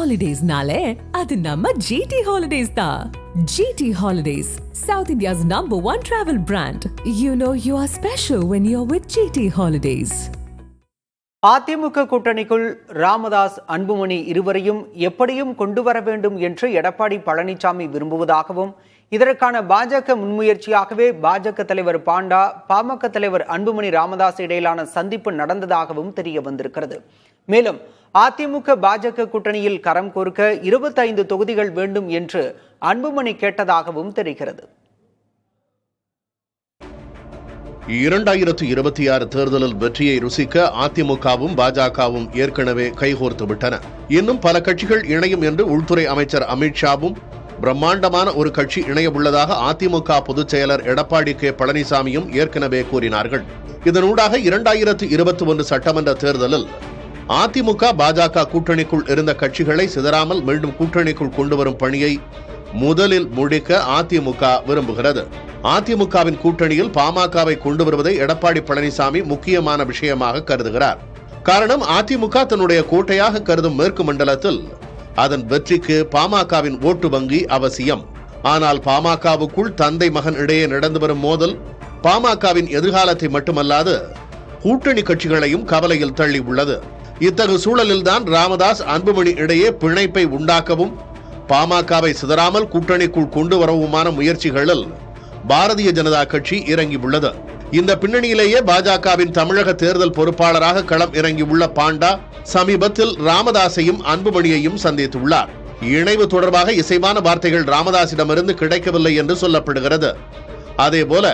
Holidays-nale, adu namma GT Holidays da. GT Holidays, South India's #1 travel brand. You know you are special when you're with GT Holidays. AIADMK கூட்டணிக்குள் Ramadoss Anbumani இருவரையும் எப்படியும் கொண்டு வர வேண்டும் என்று எடப்பாடி பழனிசாமி விரும்புவதாகவும் இதற்கான பாஜக முன்முயற்சியாகவே பாஜக தலைவர் பாண்டா பாமக தலைவர் அன்புமணி ராமதாஸ் இடையிலான சந்திப்பு நடந்ததாகவும் தெரிய வந்திருக்கிறது. மேலும் அதிமுக பாஜக கூட்டணியில் கரம் கோர்க்க 25 தொகுதிகள் வேண்டும் என்று அன்புமணி கேட்டதாகவும் தெரிகிறது. 2026 தேர்தலில் வெற்றியை ருசிக்க அதிமுகவும் பாஜகவும் ஏற்கனவே கைகோர்த்து விட்டன. இன்னும் பல கட்சிகள் இணையும் என்று உள்துறை அமைச்சர் அமித்ஷாவும் பிரம்மாண்டமான ஒரு கட்சி இணைய உள்ளதாக அதிமுக பொதுச் செயலர் எடப்பாடி கே பழனிசாமியும் ஏற்கனவே கூறினார்கள். இதனூடாக 2021 சட்டமன்ற தேர்தலில் அதிமுக பாஜக கூட்டணிக்குள் இருந்த கட்சிகளை சிதறாமல் மீண்டும் கூட்டணிக்குள் கொண்டு வரும் பணியை முதலில் முடிக்க அதிமுக விரும்புகிறது. அதிமுகவின் கூட்டணியில் பாமகவை கொண்டு வருவதை எடப்பாடி பழனிசாமி முக்கியமான விஷயமாக கருதுகிறார். காரணம், அதிமுக தன்னுடைய கோட்டையாக கருதும் மேற்கு மண்டலத்தில் அதன் வெற்றிக்கு பாமகவின் ஓட்டு வங்கி அவசியம். ஆனால் பாமகவுக்குள் தந்தை மகன் இடையே நடந்து வரும் மோதல் பாமகவின் எதிர்காலத்தை மட்டுமல்லாது கூட்டணி கட்சிகளையும் கவலையில் தள்ளி உள்ளது. இத்தகைய சூழலில்தான் ராமதாஸ் அன்புமணி இடையே பிணைப்பை உண்டாக்கவும் பாமகவை சிதறாமல் கூட்டணிக்குள் கொண்டு வரவுமான முயற்சிகளில் பாரதிய ஜனதா கட்சி இறங்கியுள்ளது. இந்த பின்னணியிலேயே பாஜகவின் தமிழக தேர்தல் பொறுப்பாளராக களம் இறங்கியுள்ள பாண்டா சமீபத்தில் ராமதாஸையும் அன்புமணியையும் சந்தித்துள்ளார். இணைவு தொடர்பாக இசைவான வார்த்தைகள் ராமதாஸிடமிருந்து கிடைக்கவில்லை என்று சொல்லப்படுகிறது. அதேபோல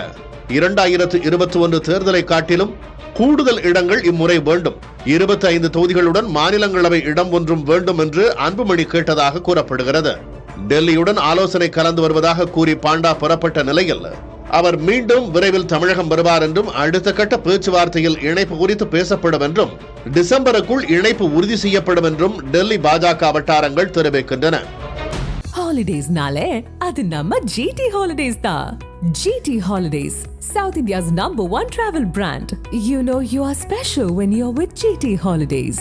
2021 தேர்தலை காட்டிலும் கூடுதல் இடங்கள் இம்முறை வேண்டும், 25 தொகுதிகளுடன் மாநிலங்களவை இடம் ஒன்றும் வேண்டும் என்று அன்புமணி கேட்டதாக கூறப்படுகிறது. டெல்லியுடன் ஆலோசனை கலந்து வருவதாக கூறி பாண்டா புறப்பட்ட நிலையில் அவர் மீண்டும் விரைவில் தமிழகம் வருவார் என்றும் அடுத்த கட்ட பேச்சுவார்த்தையில் இணைப்பு குறித்து பேசப்படும் என்றும் டிசம்பருக்குள் இணைப்பு உறுதி செய்யப்படும் என்றும் டெல்லி பாஜக வட்டாரங்கள் தெரிவிக்கின்றன. Holidays-nale, adu namma GT Holidays da. GT Holidays, South India's #1 travel brand. You know you are special when you're with GT Holidays.